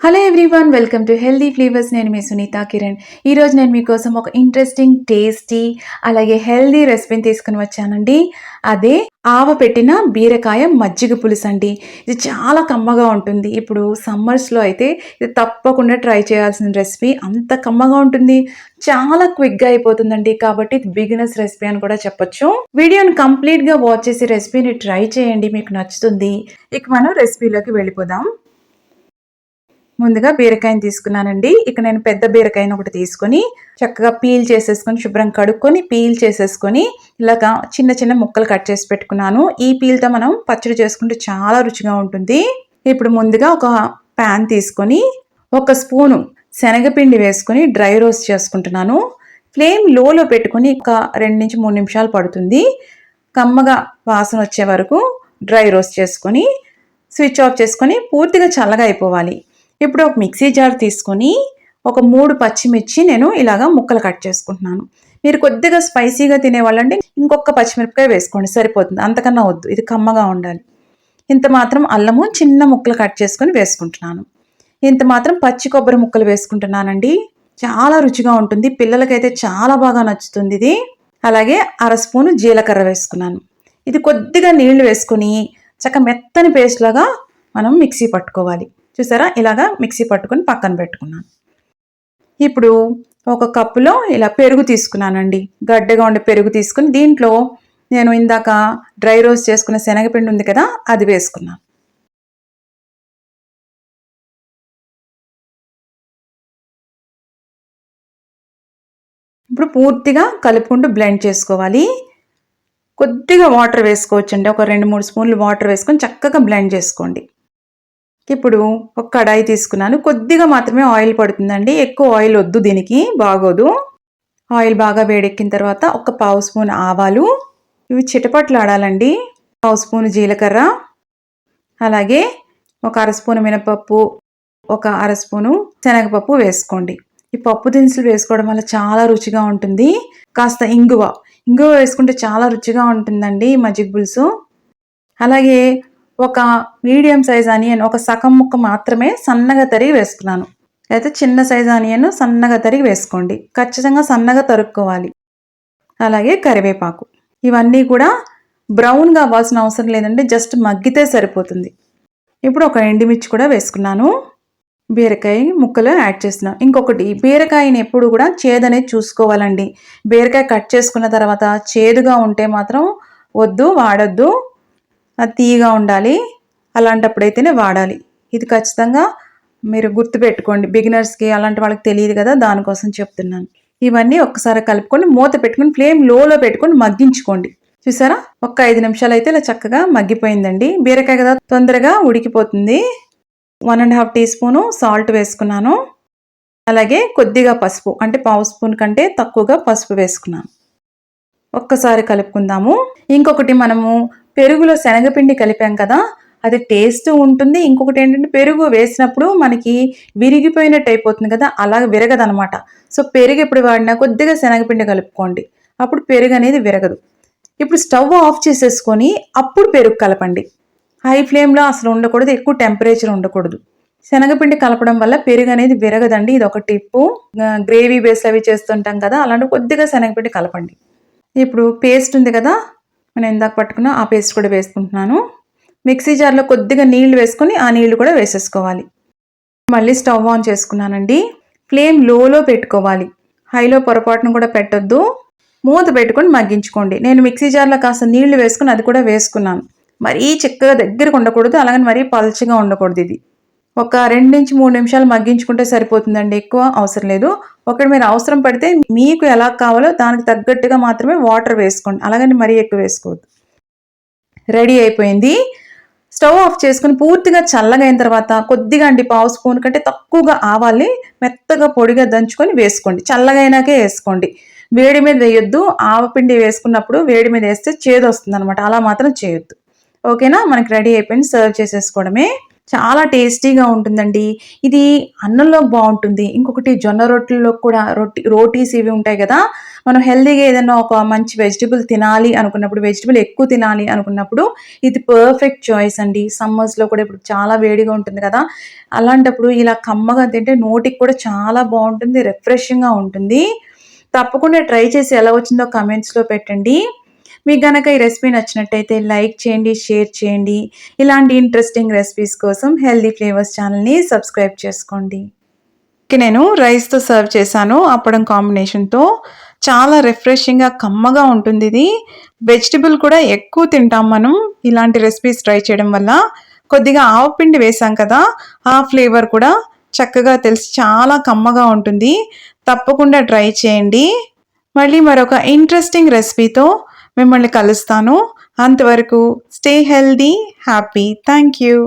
Hello everyone, welcome to healthy flavours. నేను మీ సునీత కిరణ్. ఈరోజు నేను మీకోసం ఒక ఇంట్రెస్టింగ్, టేస్టీ అలాగే హెల్దీ రెసిపీని తీసుకుని వచ్చానండి. అదే పెట్టిన బీరకాయ మజ్జిగ పులుసు అండి. ఇది చాలా కమ్మగా ఉంటుంది. ఇప్పుడు సమ్మర్స్లో అయితే ఇది తప్పకుండా ట్రై చేయాల్సిన రెసిపీ. అంత కమ్మగా ఉంటుంది, చాలా క్విక్గా అయిపోతుందండి. కాబట్టి ఇది బిగినర్స్ రెసిపీ అని కూడా చెప్పొచ్చు. వీడియోని కంప్లీట్గా వాచ్ చేసి రెసిపీని ట్రై చేయండి, మీకు నచ్చుతుంది. ఇక మనం రెసిపీలోకి వెళ్ళిపోదాం. ముందుగా బీరకాయని తీసుకున్నానండి. ఇక నేను పెద్ద బీరకాయని ఒకటి తీసుకొని చక్కగా పీల్ చేసేసుకొని శుభ్రం కడుక్కొని పీల్ చేసేసుకొని ఇలాగా చిన్న చిన్న ముక్కలు కట్ చేసి పెట్టుకున్నాను. ఈ పీల్తో మనం పచ్చడి చేసుకుంటే చాలా రుచిగా ఉంటుంది. ఇప్పుడు ముందుగా ఒక ప్యాన్ తీసుకొని ఒక స్పూను శనగపిండి వేసుకొని డ్రై రోస్ట్ చేసుకుంటున్నాను. ఫ్లేమ్ లోలో పెట్టుకొని ఒక 2 నుంచి 3 నిమిషాలు పడుతుంది. కమ్మగా వాసన వచ్చే వరకు డ్రై రోస్ట్ చేసుకొని స్విచ్ ఆఫ్ చేసుకొని పూర్తిగా చల్లగా అయిపోవాలి. ఇప్పుడు ఒక మిక్సీ జార్ తీసుకొని ఒక 3 పచ్చిమిర్చి నేను ఇలాగా ముక్కలు కట్ చేసుకుంటున్నాను. మీరు కొద్దిగా స్పైసీగా తినేవాళ్ళంటే ఇంకొక పచ్చిమిరపకాయ వేసుకోండి, సరిపోతుంది. అంతకన్నా వద్దు, ఇది కమ్మగా ఉండాలి. ఇంత మాత్రం అల్లము చిన్న ముక్కలు కట్ చేసుకొని వేసుకుంటున్నాను. ఇంత మాత్రం పచ్చి కొబ్బరి ముక్కలు వేసుకుంటున్నానండి. చాలా రుచిగా ఉంటుంది, పిల్లలకైతే చాలా బాగా నచ్చుతుంది ఇది. అలాగే 1/2 స్పూను జీలకర్ర వేసుకున్నాను. ఇది కొద్దిగా నీళ్లు వేసుకొని మెత్తని పేస్ట్ లాగా మనం మిక్సీ పట్టుకోవాలి. చూసారా, ఇలాగా మిక్సీ పట్టుకొని పక్కన పెట్టుకున్నాను. ఇప్పుడు ఒక కప్పులో ఇలా పెరుగు తీసుకున్నానండి. గడ్డగా ఉండే పెరుగు తీసుకుని దీంట్లో నేను ఇందాక డ్రై రోస్ట్ చేసుకున్న శనగపిండి ఉంది కదా, అది వేసుకున్నాను. ఇప్పుడు పూర్తిగా కలుపుకుంటూ బ్లెండ్ చేసుకోవాలి. కొద్దిగా వాటర్ వేసుకోవచ్చండి. ఒక 2-3 స్పూన్లు వాటర్ వేసుకొని చక్కగా బ్లెండ్ చేసుకోండి. ఇప్పుడు ఒక కడాయి తీసుకున్నాను. కొద్దిగా మాత్రమే ఆయిల్ పడుతుందండి, ఎక్కువ ఆయిల్ వద్దు, దీనికి బాగోదు. ఆయిల్ బాగా వేడెక్కిన తర్వాత ఒక 1/2 స్పూన్ ఆవాలు, ఇవి చిటపట్లు ఆడాలండి. 1/2 స్పూన్ జీలకర్ర, అలాగే ఒక 1/2 స్పూన్ మినపప్పు, ఒక 1/2 స్పూను శనగపప్పు వేసుకోండి. ఈ పప్పు దినుసులు వేసుకోవడం వల్ల చాలా రుచిగా ఉంటుంది. కాస్త ఇంగువ వేసుకుంటే చాలా రుచిగా ఉంటుందండి ఈ మజ్జిగ పులుసు. అలాగే ఒక మీడియం సైజ్ ఆనియన్, ఒక సగం ముక్క మాత్రమే సన్నగా తరిగి వేసుకున్నాను. అయితే చిన్న సైజ్ ఆనియన్ సన్నగా తరిగి వేసుకోండి, ఖచ్చితంగా సన్నగా తరుక్కోవాలి. అలాగే కరివేపాకు, ఇవన్నీ కూడా బ్రౌన్గా అవ్వాల్సిన అవసరం లేదండి, జస్ట్ మగ్గితే సరిపోతుంది. ఇప్పుడు ఒక ఎండుమిర్చి కూడా వేసుకున్నాను. బీరకాయ ముక్కలు యాడ్ చేస్తున్నాను. ఇంకొకటి, బీరకాయని ఎప్పుడు కూడా చేదనేది చూసుకోవాలండి. బీరకాయ కట్ చేసుకున్న తర్వాత చేదుగా ఉంటే మాత్రం వద్దు, వాడొద్దు. అది తీయగా ఉండాలి, అలాంటప్పుడైతేనే వాడాలి. ఇది ఖచ్చితంగా మీరు గుర్తుపెట్టుకోండి. బిగినర్స్కి అలాంటి వాళ్ళకి తెలియదు కదా, దానికోసం చెప్తున్నాను. ఇవన్నీ ఒక్కసారి కలుపుకొని మూత పెట్టుకొని ఫ్లేమ్ లోలో పెట్టుకొని మగ్గించుకోండి. చూసారా, ఒక 5 నిమిషాలు అయితే ఇలా చక్కగా మగ్గిపోయిందండి. బీరకాయ కదా, తొందరగా ఉడికిపోతుంది. 1.5 టీ స్పూను సాల్ట్ వేసుకున్నాను. అలాగే కొద్దిగా పసుపు, అంటే 1/2 స్పూన్ కంటే తక్కువగా పసుపు వేసుకున్నాను. ఒక్కసారి కలుపుకుందాము. ఇంకొకటి, మనము పెరుగులో శనగపిండి కలిపాం కదా, అది టేస్ట్ ఉంటుంది. ఇంకొకటి ఏంటంటే, పెరుగు వేసినప్పుడు మనకి విరిగిపోయినట్టు అయిపోతుంది కదా, అలా విరగదనమాట. సో పెరుగు ఎప్పుడు వాడినా కొద్దిగా శనగపిండి కలుపుకోండి, అప్పుడు పెరుగు అనేది విరగదు. ఇప్పుడు స్టవ్ ఆఫ్ చేసేసుకొని అప్పుడు పెరుగు కలపండి. హై ఫ్లేమ్లో అసలు ఉండకూడదు, ఎక్కువ టెంపరేచర్ ఉండకూడదు. శనగపిండి కలపడం వల్ల పెరుగు అనేది విరగదండి. ఇది ఒక టిప్పు. గ్రేవీ బేస్ అవి చేస్తుంటాం కదా, అలాంటి కొద్దిగా శనగపిండి కలపండి. ఇప్పుడు పేస్ట్ ఉంది కదా, నేను ఇందాక పట్టుకున్న ఆ పేస్ట్ కూడా వేసుకుంటున్నాను. మిక్సీ జార్లో కొద్దిగా నీళ్లు వేసుకొని ఆ నీళ్లు కూడా వేసేసుకోవాలి. మళ్ళీ స్టవ్ ఆన్ చేసుకున్నానండి. ఫ్లేమ్ లోలో పెట్టుకోవాలి, హైలో పొరపాటును కూడా పెట్టొద్దు. మూత పెట్టుకొని మగ్గించుకోండి. నేను మిక్సీ జార్లో కాస్త నీళ్లు వేసుకుని అది కూడా వేసుకున్నాను. మరీ చిక్కగా దగ్గరకు ఉండకూడదు, అలాగని మరీ పల్చగా ఉండకూడదు. ఇది ఒక 2 నుంచి 3 నిమిషాలు మగ్గించుకుంటే సరిపోతుందండి, ఎక్కువ అవసరం లేదు. ఒకటి మీరు అవసరం పడితే మీకు ఎలా కావాలో దానికి తగ్గట్టుగా మాత్రమే వాటర్ వేసుకోండి, అలాగని మరీ ఎక్కువ వేసుకోవద్దు. రెడీ అయిపోయింది. స్టవ్ ఆఫ్ చేసుకుని పూర్తిగా చల్లగా అయిన తర్వాత కొద్దిగా అండి, 1/2 స్పూన్ కంటే తక్కువగా ఆవాల్ని మెత్తగా పొడిగా దంచుకొని వేసుకోండి. చల్లగా అయినాకే వేసుకోండి, వేడి మీద వేయొద్దు. ఆవపిండి వేసుకున్నప్పుడు వేడి మీద వేస్తే చేదు వస్తుంది అనమాట, అలా మాత్రం చేయొద్దు. ఓకేనా, మనకి రెడీ అయిపోయింది, సర్వ్ చేసేసుకోవడమే. చాలా టేస్టీగా ఉంటుందండి. ఇది అన్నంలోకి బావుంటుంది. ఇంకొకటి జొన్న రొట్టెల్లోకి కూడా రోటీస్ ఇవి ఉంటాయి గదా! మనం హెల్తీగా ఏదన్నా ఒక మంచి వెజిటబుల్ తినాలి అనుకున్నప్పుడు, వెజిటబుల్ ఎక్కువ తినాలి అనుకున్నప్పుడు ఇది పర్ఫెక్ట్ చాయిస్ అండి. సమ్మర్స్‌లో కూడా ఇప్పుడు చాలా వేడిగా ఉంటుంది కదా! అలాంటప్పుడు ఇలా కమ్మగా తింటే నోటికి కూడా చాలా బావుంటుంది. రిఫ్రెషింగ్‌గా ఉంటుంది. తప్పకుండా ట్రై చేసి ఎలా వచ్చిందో కామెంట్స్‌లో పెట్టండి. మీకు గనక ఈ రెసిపీ నచ్చినట్టయితే లైక్ చేయండి, షేర్ చేయండి. ఇలాంటి ఇంట్రెస్టింగ్ రెసిపీస్ కోసం హెల్తీ ఫ్లేవర్స్ ఛానల్‌ని సబ్స్క్రైబ్ చేసుకోండి. నేను రైస్‌తో సర్వ్ చేశాను. అప్పడం కాంబినేషన్‌తో. చాలా రిఫ్రెషింగ్‌గా, కమ్మగా ఉంటుందిది. వెజిటబుల్ కూడా ఎక్కువ తింటాం మనం ఇలాంటి రెసిపీస్ ట్రై చేయడం వల్ల. కొద్దిగా ఆవపిండి వేశాం కదా! ఆ ఫ్లేవర్ కూడా చక్కగా తెలిసి చాలా కమ్మగా ఉంటుంది. తప్పకుండా ట్రై చేయండి. మళ్ళీ మరొక ఇంట్రెస్టింగ్ రెసిపీతో మిమ్మల్ని కలుస్తాను. అంతవరకు stay healthy, happy. Thank you.